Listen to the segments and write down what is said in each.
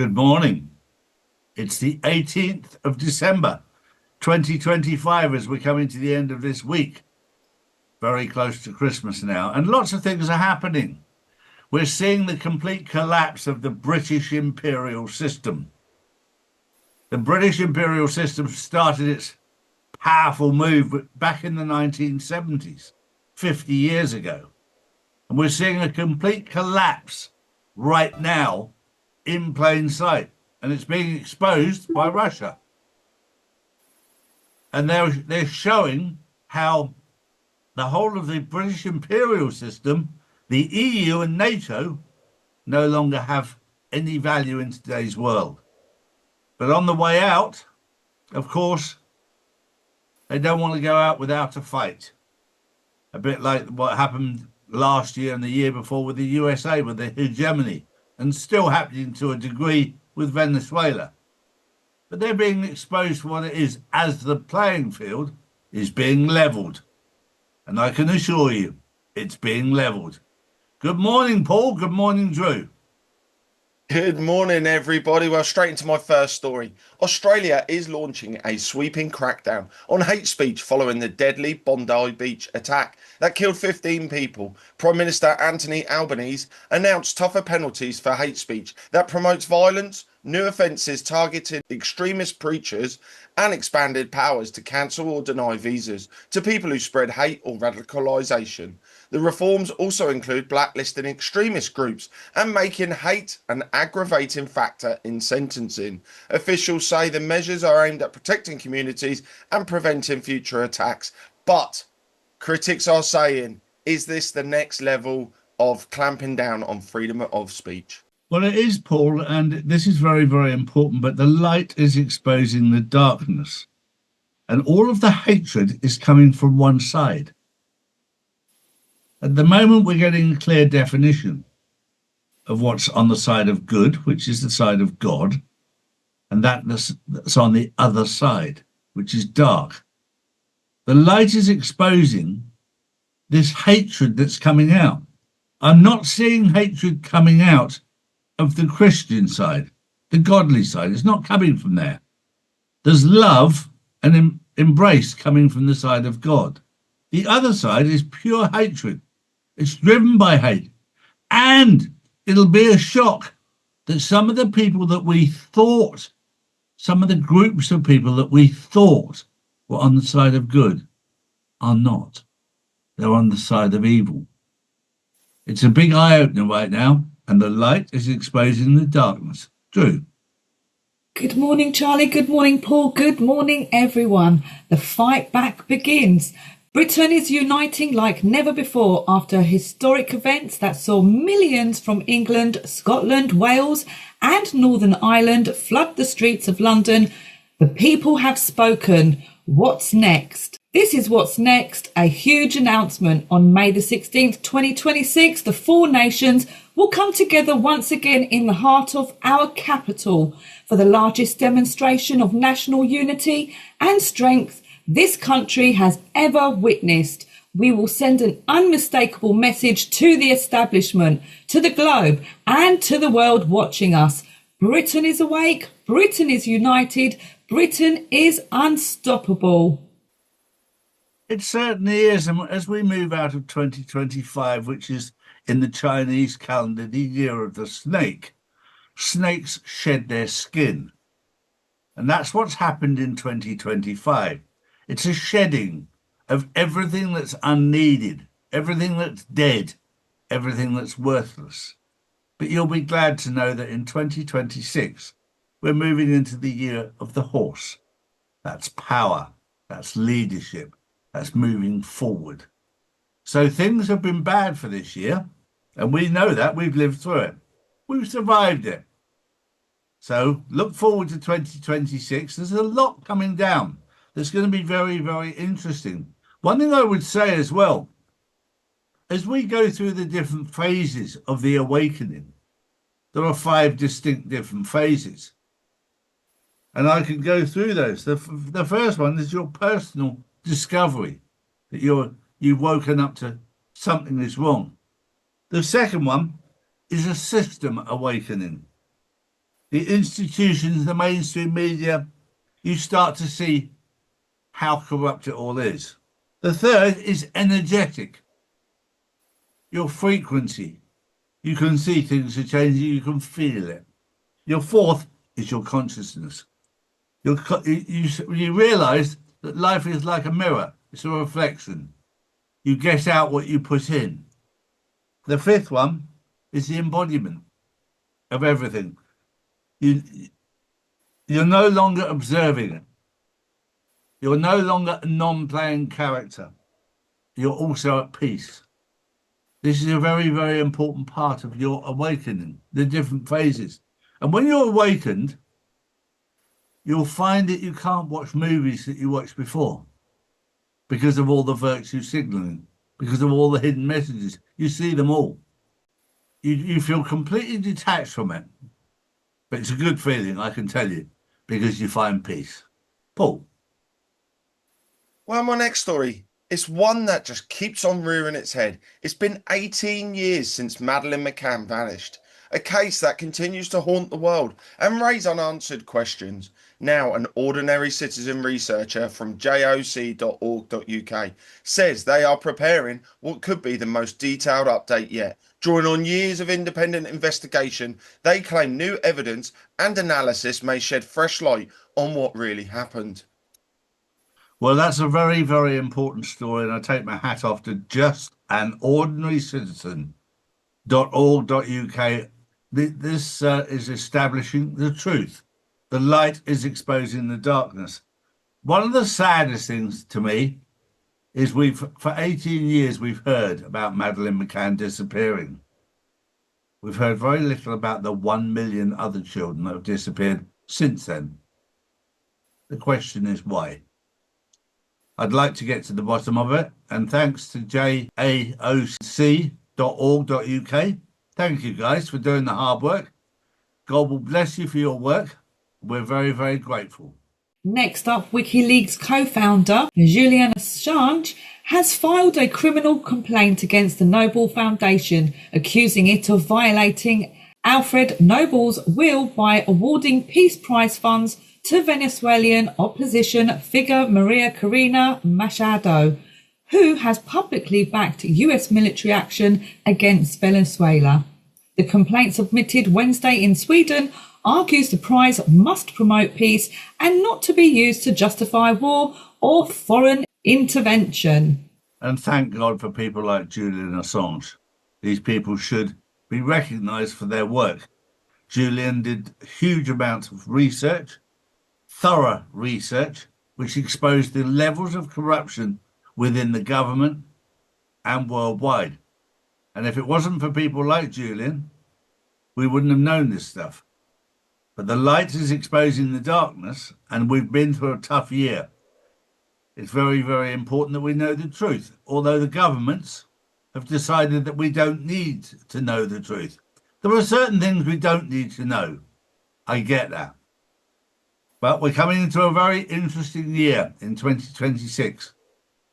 Good morning. It's the 18th of December, 2025, as we're coming to the end of this week. Very close to Christmas now, and lots of things are happening. We're seeing the complete collapse of the British imperial system. The British imperial system started its powerful move back in the 1970s, 50 years ago. And we're seeing a complete collapse right now in plain sight. And it's being exposed by Russia. And they're showing how the whole of the British imperial system, the EU and NATO, no longer have any value in today's world. But on the way out, of course, they don't want to go out without a fight. A bit like what happened last year and the year before with the USA, with the hegemony, and still happening to a degree with Venezuela. But they're being exposed for what it is, as the playing field is being levelled. And I can assure you, it's being levelled. Good morning, Paul. Good morning, Drew. Good morning, everybody. Well, straight into my first story. Australia is launching a sweeping crackdown on hate speech following the deadly Bondi Beach attack that killed 15 people. Prime Minister Anthony Albanese announced tougher penalties for hate speech that promotes violence, new offences targeting extremist preachers, and expanded powers to cancel or deny visas to people who spread hate or radicalisation. The reforms also include blacklisting extremist groups and making hate an aggravating factor in sentencing. Officials say the measures are aimed at protecting communities and preventing future attacks. But critics are saying, is this the next level of clamping down on freedom of speech? Well, it is, Paul, and this is very, very important, but the light is exposing the darkness. And all of the hatred is coming from one side. At the moment, we're getting a clear definition of what's on the side of good, which is the side of God, and that's on the other side, which is dark. The light is exposing this hatred that's coming out. I'm not seeing hatred coming out of the Christian side, the godly side. It's not coming from there. There's love and embrace coming from the side of God. The other side is pure hatred. It's driven by hate. And it'll be a shock that some of the people that we thought, some of the groups of people that we thought were on the side of good are not. They're on the side of evil. It's a big eye-opener right now, and the light is exposing the darkness. Drew. Good morning, Charlie. Good morning, Paul. Good morning, everyone. The fight back begins. Britain is uniting like never before after historic events that saw millions from England, Scotland, Wales and Northern Ireland flood the streets of London. The people have spoken. What's next? This is what's next. A huge announcement on May the 16th, 2026. The four nations will come together once again in the heart of our capital for the largest demonstration of national unity and strength this country has ever witnessed. We will send an unmistakable message to the establishment, to the globe, and to the world watching us. Britain is awake. Britain is united. Britain is unstoppable. It certainly is. And as we move out of 2025, which is in the Chinese calendar, the year of the snake, snakes shed their skin. And that's what's happened in 2025. It's a shedding of everything that's unneeded, everything that's dead, everything that's worthless. But you'll be glad to know that in 2026, we're moving into the year of the horse. That's power, that's leadership, that's moving forward. So things have been bad for this year, and we know that. We've lived through it. We've survived it. So look forward to 2026. There's a lot coming down that's going to be very, very interesting. One thing I would say as well, as we go through the different phases of the awakening, there are 5 distinct different phases. And I can go through those. The first one is your personal discovery, that you've woken up to something is wrong. The second one is a system awakening. the institutions, the mainstream media, you start to see how corrupt it all is. The third is energetic. Your frequency. You can see things are changing, you can feel it. Your fourth is your consciousness. You realize that life is like a mirror, it's a reflection. You get out what you put in. The fifth one is the embodiment of everything. You're no longer observing it. You're no longer a non-playing character. You're also at peace. This is a very, very important part of your awakening, the different phases. And when you're awakened, you'll find that you can't watch movies that you watched before because of all the virtue signaling, because of all the hidden messages. You see them all. You feel completely detached from it. But it's a good feeling, I can tell you, because you find peace. Paul. Well, my next story is one that just keeps on rearing its head. It's been 18 years since Madeleine McCann vanished, a case that continues to haunt the world and raise unanswered questions. Now, an ordinary citizen researcher from joc.org.uk says they are preparing what could be the most detailed update yet. Drawing on years of independent investigation, they claim new evidence and analysis may shed fresh light on what really happened. Well, that's a very, very important story, and I take my hat off to just an ordinary citizen.org.uk. This is establishing the truth. The light is exposing the darkness. One of the saddest things to me is for 18 years, we've heard about Madeleine McCann disappearing. We've heard very little about the 1 million other children that have disappeared since then. The question is why? I'd like to get to the bottom of it, and thanks to jaoc.org.uk. Thank you guys for doing the hard work. God will bless you for your work. We're very, very grateful. Next up, WikiLeaks co-founder Julian Assange has filed a criminal complaint against the Nobel Foundation, accusing it of violating Alfred Nobel's will by awarding Peace Prize funds to Venezuelan opposition figure Maria Corina Machado, who has publicly backed US military action against Venezuela. The complaint submitted Wednesday in Sweden argues the prize must promote peace and not to be used to justify war or foreign intervention. And thank God for people like Julian Assange. These people should be recognised for their work. Julian did huge amounts of research, thorough research, which exposed the levels of corruption within the government and worldwide. And if it wasn't for people like Julian, we wouldn't have known this stuff. But the light is exposing the darkness, and we've been through a tough year. It's very, very important that we know the truth, although the governments have decided that we don't need to know the truth. There are certain things we don't need to know. I get that. But we're coming into a very interesting year in 2026.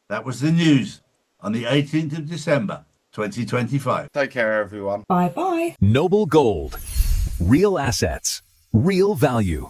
That was the news on the 18th of December, 2025. Take care, everyone. Bye-bye. Noble Gold. Real assets. Real value.